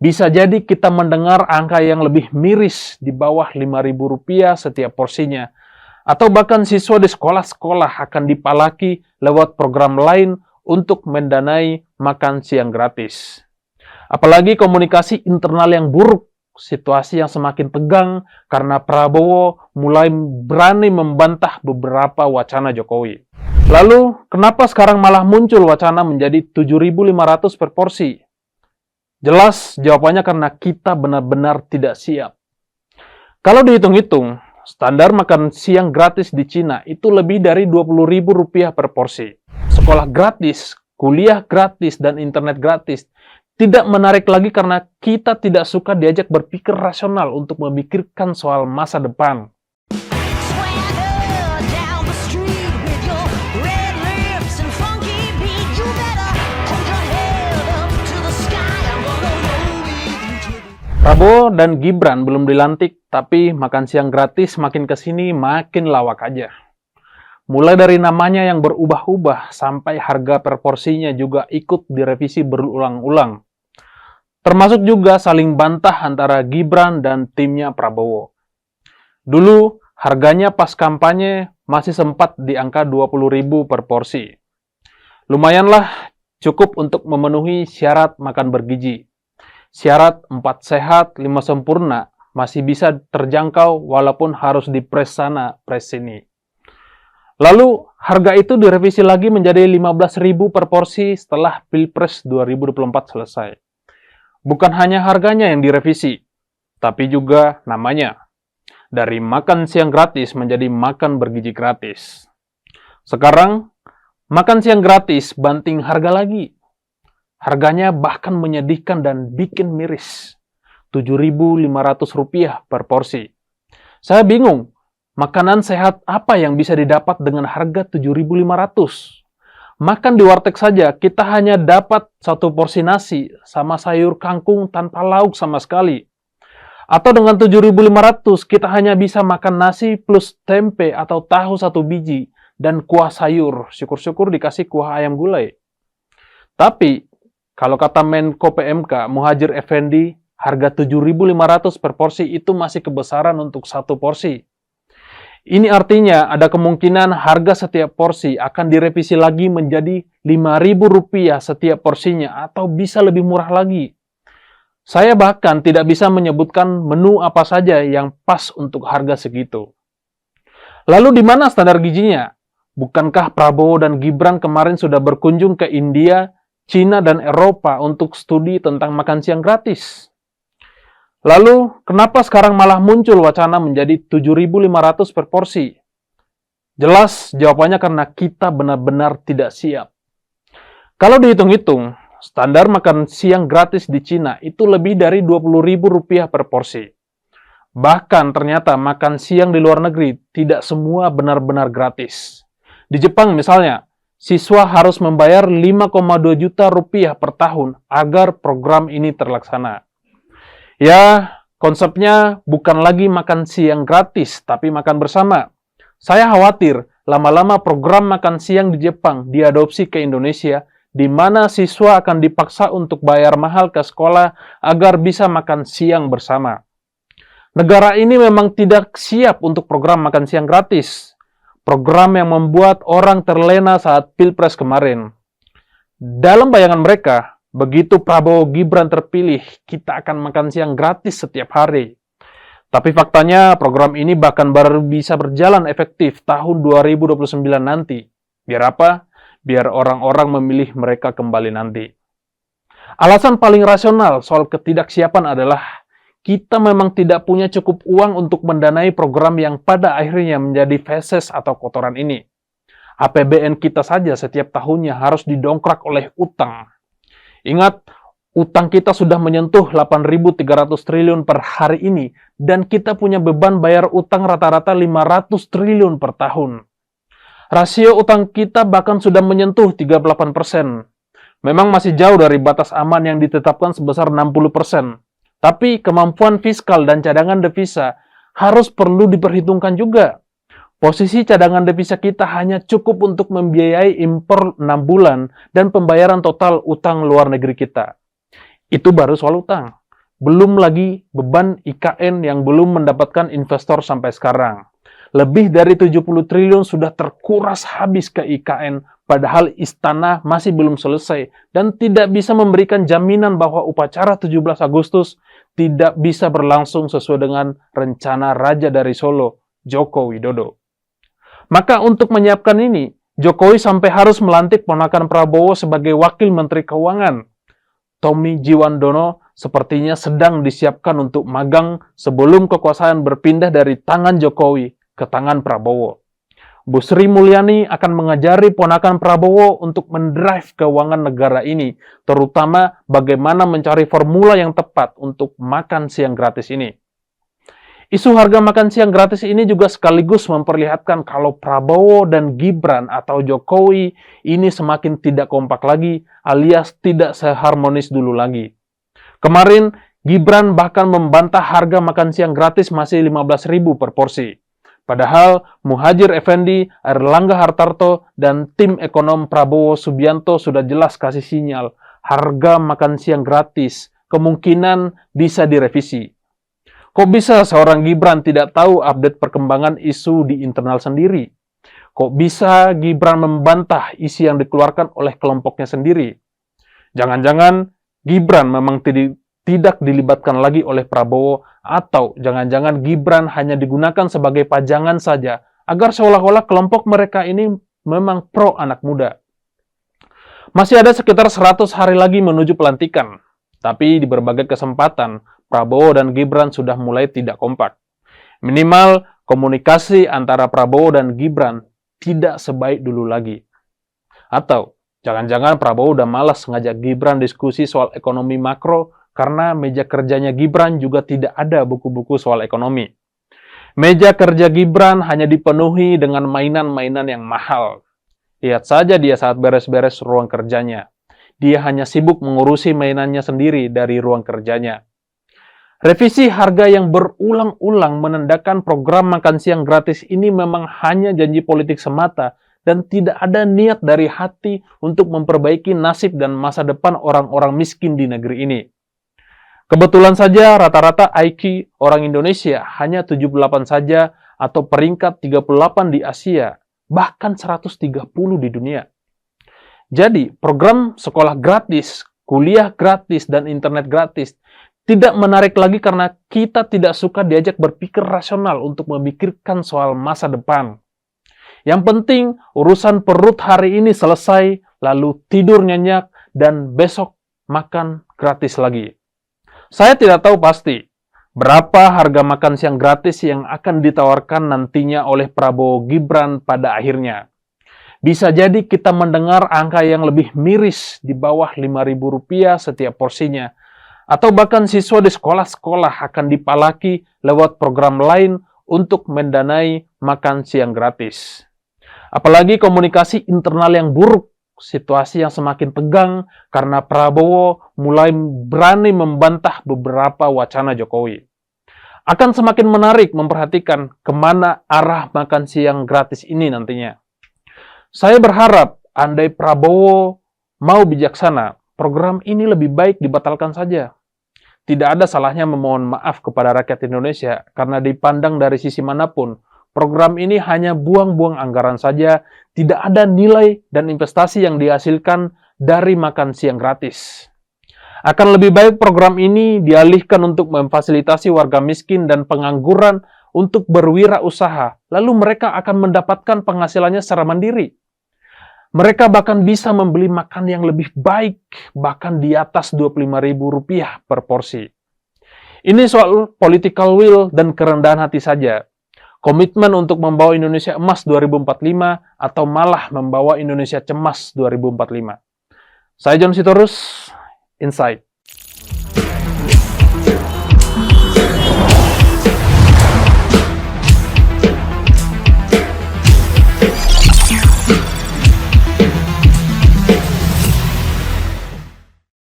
Bisa jadi kita mendengar angka yang lebih miris di bawah Rp5.000 setiap porsinya. Atau bahkan siswa di sekolah-sekolah akan dipalaki lewat program lain untuk mendanai makan siang gratis. Apalagi komunikasi internal yang buruk, situasi yang semakin tegang karena Prabowo mulai berani membantah beberapa wacana Jokowi. Lalu, kenapa sekarang malah muncul wacana menjadi 7.500 per porsi? Jelas jawabannya karena kita benar-benar tidak siap. Kalau dihitung-hitung, standar makan siang gratis di Cina itu lebih dari Rp20.000 per porsi. Sekolah gratis, kuliah gratis, dan internet gratis tidak menarik lagi karena kita tidak suka diajak berpikir rasional untuk memikirkan soal masa depan. Prabowo dan Gibran belum dilantik, tapi makan siang gratis makin kesini makin lawak aja. Mulai dari namanya yang berubah-ubah, sampai harga per porsinya juga ikut direvisi berulang-ulang. Termasuk juga saling bantah antara Gibran dan timnya Prabowo. Dulu, harganya pas kampanye masih sempat di angka 20.000 per porsi. Lumayanlah cukup untuk memenuhi syarat makan bergizi. Syarat 4 sehat, 5 sempurna masih bisa terjangkau walaupun harus dipres sana, pres sini. Lalu, harga itu direvisi lagi menjadi 15.000 per porsi setelah Pilpres 2024 selesai. Bukan hanya harganya yang direvisi, tapi juga namanya. Dari makan siang gratis menjadi makan bergizi gratis. Sekarang, makan siang gratis banting harga lagi. Harganya bahkan menyedihkan dan bikin miris. Rp7.500 per porsi. Saya bingung, makanan sehat apa yang bisa didapat dengan harga Rp7.500? Makan di warteg saja, kita hanya dapat 1 porsi nasi sama sayur kangkung tanpa lauk sama sekali. Atau dengan Rp7.500, kita hanya bisa makan nasi plus tempe atau tahu 1 biji dan kuah sayur. Syukur-syukur dikasih kuah ayam gulai. Tapi, kalau kata Menko PMK, Muhadjir Effendi, harga Rp7.500 per porsi itu masih kebesaran untuk 1 porsi. Ini artinya ada kemungkinan harga setiap porsi akan direvisi lagi menjadi Rp5.000 setiap porsinya atau bisa lebih murah lagi. Saya bahkan tidak bisa menyebutkan menu apa saja yang pas untuk harga segitu. Lalu di mana standar gizinya? Bukankah Prabowo dan Gibran kemarin sudah berkunjung ke India, Cina, dan Eropa untuk studi tentang makan siang gratis? Lalu, kenapa sekarang malah muncul wacana menjadi 7.500 per porsi? Jelas jawabannya karena kita benar-benar tidak siap. Kalau dihitung-hitung, standar makan siang gratis di Cina itu lebih dari Rp20.000 per porsi. Bahkan ternyata makan siang di luar negeri tidak semua benar-benar gratis. Di Jepang misalnya, siswa harus membayar Rp5,2 juta per tahun agar program ini terlaksana. Ya, konsepnya bukan lagi makan siang gratis, tapi makan bersama. Saya khawatir lama-lama program makan siang di Jepang diadopsi ke Indonesia, di mana siswa akan dipaksa untuk bayar mahal ke sekolah agar bisa makan siang bersama. Negara ini memang tidak siap untuk program makan siang gratis. Program yang membuat orang terlena saat Pilpres kemarin. Dalam bayangan mereka, begitu Prabowo Gibran terpilih, kita akan makan siang gratis setiap hari. Tapi faktanya program ini bahkan baru bisa berjalan efektif tahun 2029 nanti. Biar apa? Biar orang-orang memilih mereka kembali nanti. Alasan paling rasional soal ketidaksiapan adalah kita memang tidak punya cukup uang untuk mendanai program yang pada akhirnya menjadi feses atau kotoran ini. APBN kita saja setiap tahunnya harus didongkrak oleh utang. Ingat, utang kita sudah menyentuh 8.300 triliun per hari ini, dan kita punya beban bayar utang rata-rata 500 triliun per tahun. Rasio utang kita bahkan sudah menyentuh 38%. Memang masih jauh dari batas aman yang ditetapkan sebesar 60%. Tapi kemampuan fiskal dan cadangan devisa harus perlu diperhitungkan juga. Posisi cadangan devisa kita hanya cukup untuk membiayai impor 6 bulan dan pembayaran total utang luar negeri kita. Itu baru soal utang. Belum lagi beban IKN yang belum mendapatkan investor sampai sekarang. Lebih dari 70 triliun sudah terkuras habis ke IKN, padahal istana masih belum selesai dan tidak bisa memberikan jaminan bahwa upacara 17 Agustus tidak bisa berlangsung sesuai dengan rencana Raja dari Solo, Joko Widodo. Maka untuk menyiapkan ini, Jokowi sampai harus melantik ponakan Prabowo sebagai Wakil Menteri Keuangan. Tommy Jiwandono sepertinya sedang disiapkan untuk magang sebelum kekuasaan berpindah dari tangan Jokowi ke tangan Prabowo. Bu Sri Mulyani akan mengajari ponakan Prabowo untuk mendrive keuangan negara ini, terutama bagaimana mencari formula yang tepat untuk makan siang gratis ini. Isu harga makan siang gratis ini juga sekaligus memperlihatkan kalau Prabowo dan Gibran atau Jokowi ini semakin tidak kompak lagi, alias tidak seharmonis dulu lagi. Kemarin, Gibran bahkan membantah harga makan siang gratis masih 15.000 per porsi. Padahal Muhadjir Effendi, Airlangga Hartarto, dan tim ekonom Prabowo Subianto sudah jelas kasih sinyal harga makan siang gratis kemungkinan bisa direvisi. Kok bisa seorang Gibran tidak tahu update perkembangan isu di internal sendiri? Kok bisa Gibran membantah isi yang dikeluarkan oleh kelompoknya sendiri? Jangan-jangan Gibran memang tidak dilibatkan lagi oleh Prabowo, atau jangan-jangan Gibran hanya digunakan sebagai pajangan saja agar seolah-olah kelompok mereka ini memang pro anak muda. Masih ada sekitar 100 hari lagi menuju pelantikan, tapi di berbagai kesempatan Prabowo dan Gibran sudah mulai tidak kompak. Minimal komunikasi antara Prabowo dan Gibran tidak sebaik dulu lagi. Atau jangan-jangan Prabowo udah malas ngajak Gibran diskusi soal ekonomi makro karena meja kerjanya Gibran juga tidak ada buku-buku soal ekonomi. Meja kerja Gibran hanya dipenuhi dengan mainan-mainan yang mahal. Lihat saja dia saat beres-beres ruang kerjanya. Dia hanya sibuk mengurusi mainannya sendiri dari ruang kerjanya. Revisi harga yang berulang-ulang menandakan program makan siang gratis ini memang hanya janji politik semata dan tidak ada niat dari hati untuk memperbaiki nasib dan masa depan orang-orang miskin di negeri ini. Kebetulan saja rata-rata IQ orang Indonesia hanya 78 saja atau peringkat 38 di Asia, bahkan 130 di dunia. Jadi, program sekolah gratis, kuliah gratis, dan internet gratis tidak menarik lagi karena kita tidak suka diajak berpikir rasional untuk memikirkan soal masa depan. Yang penting, urusan perut hari ini selesai, lalu tidur nyenyak, dan besok makan gratis lagi. Saya tidak tahu pasti berapa harga makan siang gratis yang akan ditawarkan nantinya oleh Prabowo Gibran pada akhirnya. Bisa jadi kita mendengar angka yang lebih miris di bawah Rp5.000 setiap porsinya. Atau bahkan siswa di sekolah-sekolah akan dipalaki lewat program lain untuk mendanai makan siang gratis. Apalagi komunikasi internal yang buruk, situasi yang semakin tegang karena Prabowo mulai berani membantah beberapa wacana Jokowi. Akan semakin menarik memperhatikan kemana arah makan siang gratis ini nantinya. Saya berharap andai Prabowo mau bijaksana, program ini lebih baik dibatalkan saja. Tidak ada salahnya memohon maaf kepada rakyat Indonesia karena dipandang dari sisi manapun, program ini hanya buang-buang anggaran saja, tidak ada nilai dan investasi yang dihasilkan dari makan siang gratis. Akan lebih baik program ini dialihkan untuk memfasilitasi warga miskin dan pengangguran untuk berwirausaha, lalu mereka akan mendapatkan penghasilannya secara mandiri. Mereka bahkan bisa membeli makan yang lebih baik, bahkan di atas Rp25.000 per porsi. Ini soal political will dan kerendahan hati saja. Komitmen untuk membawa Indonesia emas 2045 atau malah membawa Indonesia cemas 2045. Saya John Sitorus, Insight.